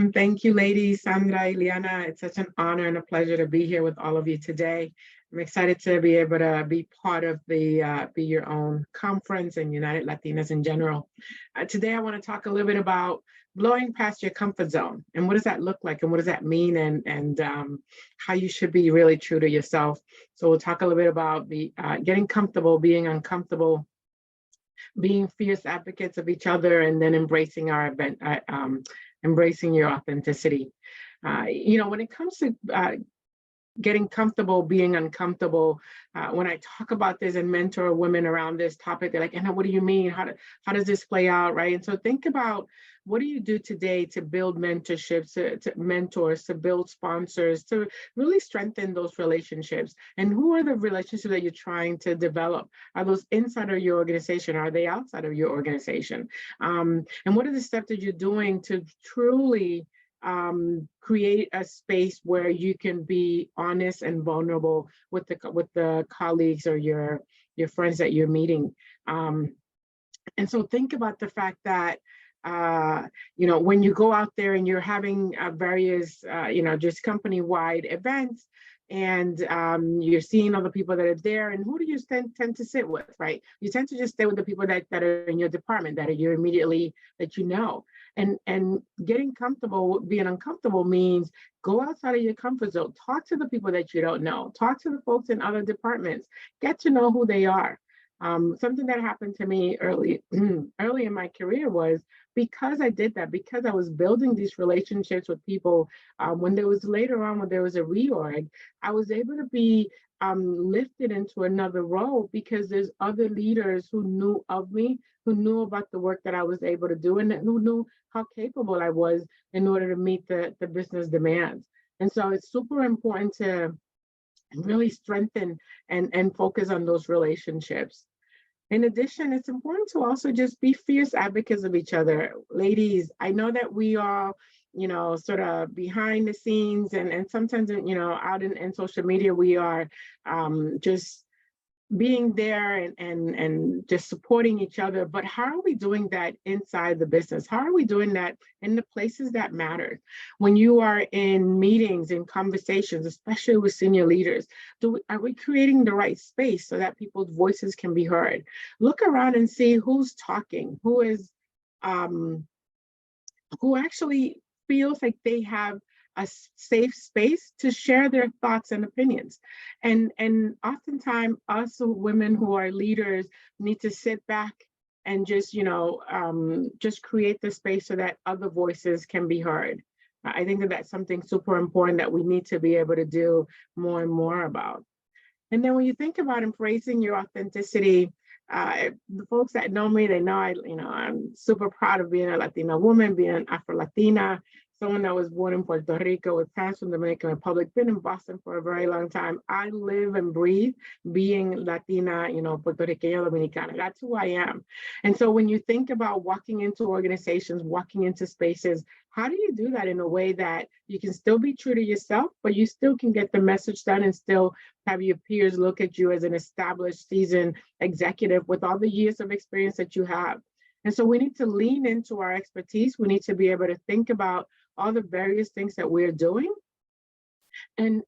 Thank you, ladies, Sandra, Ileana. It's such an honor and a pleasure to be here with all of you today. I'm excited to be able to be part of the Be Your Own conference and United Latinas in general. Today, I want to talk a little bit about blowing past your comfort zone and what does that look like and what does that mean and how you should be really true to yourself. So we'll talk a little bit about getting comfortable, being uncomfortable, being fierce advocates of each other, and then embracing our event, embracing your authenticity. When it comes to getting comfortable, being uncomfortable, when I talk about this and mentor women around this topic, they're like, Enna, what do you mean? How does this play out, right? And so think about, what do you do today to build mentorships, to mentors, to build sponsors, to really strengthen those relationships? And who are the relationships that you're trying to develop? Are those inside of your organization? Are they outside of your organization? And what are the steps that you're doing to truly create a space where you can be honest and vulnerable with the colleagues or your friends that you're meeting? And so think about the fact that when you go out there and you're having various just company-wide events, and you're seeing other people that are there, and who do you tend to sit with, right? You tend to just stay with the people that are in your department, that you know. And getting comfortable, being uncomfortable means go outside of your comfort zone, talk to the people that you don't know, talk to the folks in other departments, get to know who they are. Something that happened to me early in my career was because I did that, because I was building these relationships with people, when there was a reorg, I was able to be lifted into another role because there's other leaders who knew of me, who knew about the work that I was able to do, and who knew how capable I was in order to meet the business demands. And so it's super important to really strengthen and focus on those relationships. In addition, it's important to also just be fierce advocates of each other. Ladies, I know that we are, sort of behind the scenes and sometimes, out in social media, we are just being there and just supporting each other. But how are we doing that inside the business? How are we doing that in the places that matter? When you are in meetings and conversations, especially with senior leaders, are we creating the right space so that people's voices can be heard? Look around and see who's talking, who actually feels like they have a safe space to share their thoughts and opinions. And oftentimes us women who are leaders need to sit back and just create the space so that other voices can be heard. I think that that's something super important that we need to be able to do more and more about. And then when you think about embracing your authenticity, the folks that know me, they know I'm super proud of being a Latina woman, being an Afro-Latina, someone that was born in Puerto Rico with parents from the Dominican Republic, been in Boston for a very long time. I live and breathe being Latina, Puerto Riqueña Dominicana. That's who I am. And so when you think about walking into organizations, walking into spaces, how do you do that in a way that you can still be true to yourself, but you still can get the message done and still have your peers look at you as an established, seasoned executive with all the years of experience that you have? And so we need to lean into our expertise. We need to be able to think about all the various things that we're doing and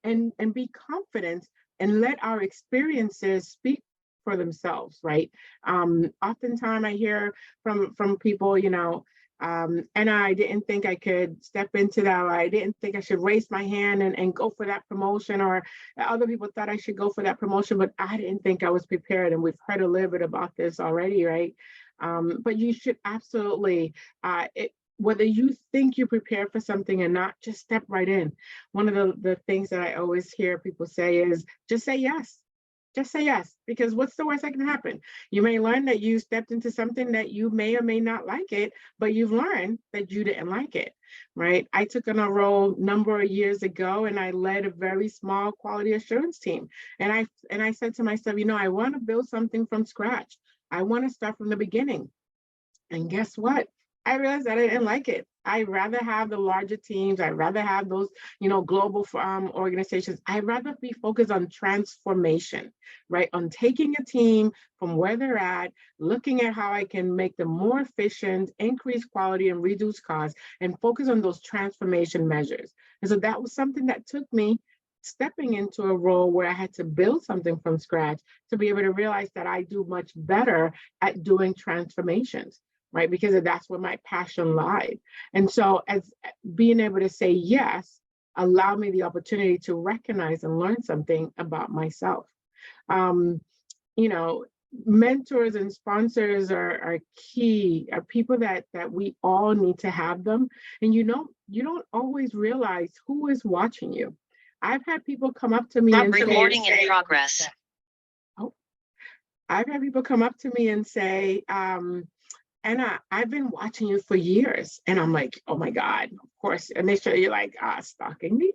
be confident and let our experiences speak for themselves, right? Oftentimes I hear from people, and I didn't think I could step into that, or I didn't think I should raise my hand and go for that promotion, or other people thought I should go for that promotion, but I didn't think I was prepared. And we've heard a little bit about this already, right? But you should absolutely, whether you think you're prepared for something or not, just step right in. One of the things that I always hear people say is, just say yes. Just say yes, because what's the worst that can happen? You may learn that you stepped into something that you may or may not like it, but you've learned that you didn't like it, right? I took on a role a number of years ago, and I led a very small quality assurance team. And I said to myself, I want to build something from scratch. I want to start from the beginning. And guess what? I realized that I didn't like it. I'd rather have the larger teams. I'd rather have those, global organizations. I'd rather be focused on transformation, right? On taking a team from where they're at, looking at how I can make them more efficient, increase quality, and reduce costs, and focus on those transformation measures. And so that was something that took me stepping into a role where I had to build something from scratch to be able to realize that I do much better at doing transformations, right? Because that's where my passion lied. And so as being able to say yes allowed me the opportunity to recognize and learn something about myself. Um, you know, mentors and sponsors are key, are people that we all need to have them. And you don't always realize who is watching you. I've had people come up to me and say, recording in progress. Oh, I've had people come up to me and say, Enna, I've been watching you for years. And I'm like, oh my God, of course. Initially, you're like, stalking me.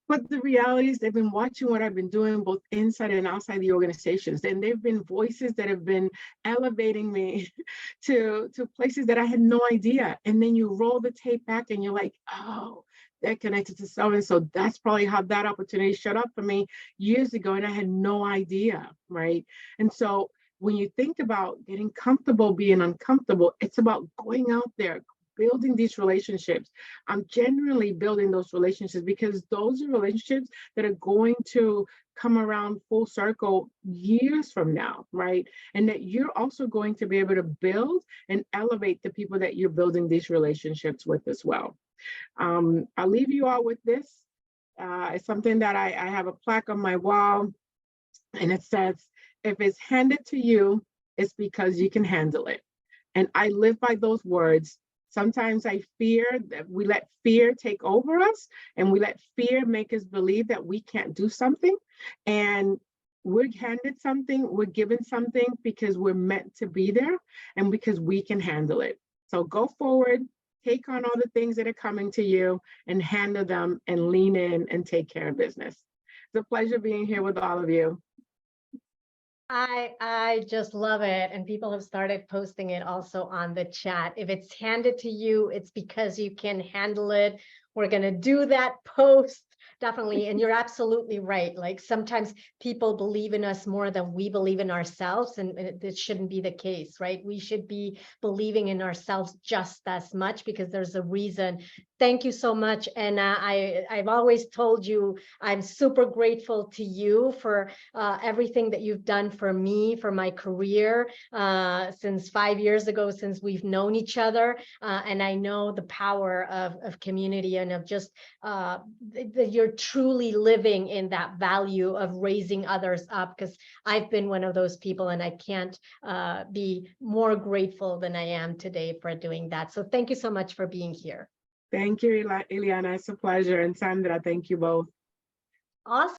But the reality is they've been watching what I've been doing both inside and outside the organizations. And they've been voices that have been elevating me to places that I had no idea. And then you roll the tape back and you're like, oh, they're connected to so-and-so. That's probably how that opportunity showed up for me years ago. And I had no idea, right? And so when you think about getting comfortable being uncomfortable, it's about going out there, building these relationships. I'm genuinely building those relationships because those are relationships that are going to come around full circle years from now, right? And that you're also going to be able to build and elevate the people that you're building these relationships with as well. I'll leave you all with this. It's something that I have a plaque on my wall, and it says, if it's handed to you, it's because you can handle it. And I live by those words. Sometimes I fear that we let fear take over us, and we let fear make us believe that we can't do something. And we're handed something, we're given something because we're meant to be there and because we can handle it. So go forward, take on all the things that are coming to you and handle them and lean in and take care of business. It's a pleasure being here with all of you. I just love it. And people have started posting it also on the chat. If it's handed to you, it's because you can handle it. We're going to do that post. Definitely. And you're absolutely right. Like sometimes people believe in us more than we believe in ourselves. And it shouldn't be the case, right? We should be believing in ourselves just as much because there's a reason. Thank you so much. And I've always told you, I'm super grateful to you for everything that you've done for me, for my career, since 5 years ago, since we've known each other. And I know the power of community and of just you're truly living in that value of raising others up, because I've been one of those people and I can't be more grateful than I am today for doing that. So thank you so much for being here. Thank you, Ileana. It's a pleasure. And Sandra, thank you both. Awesome.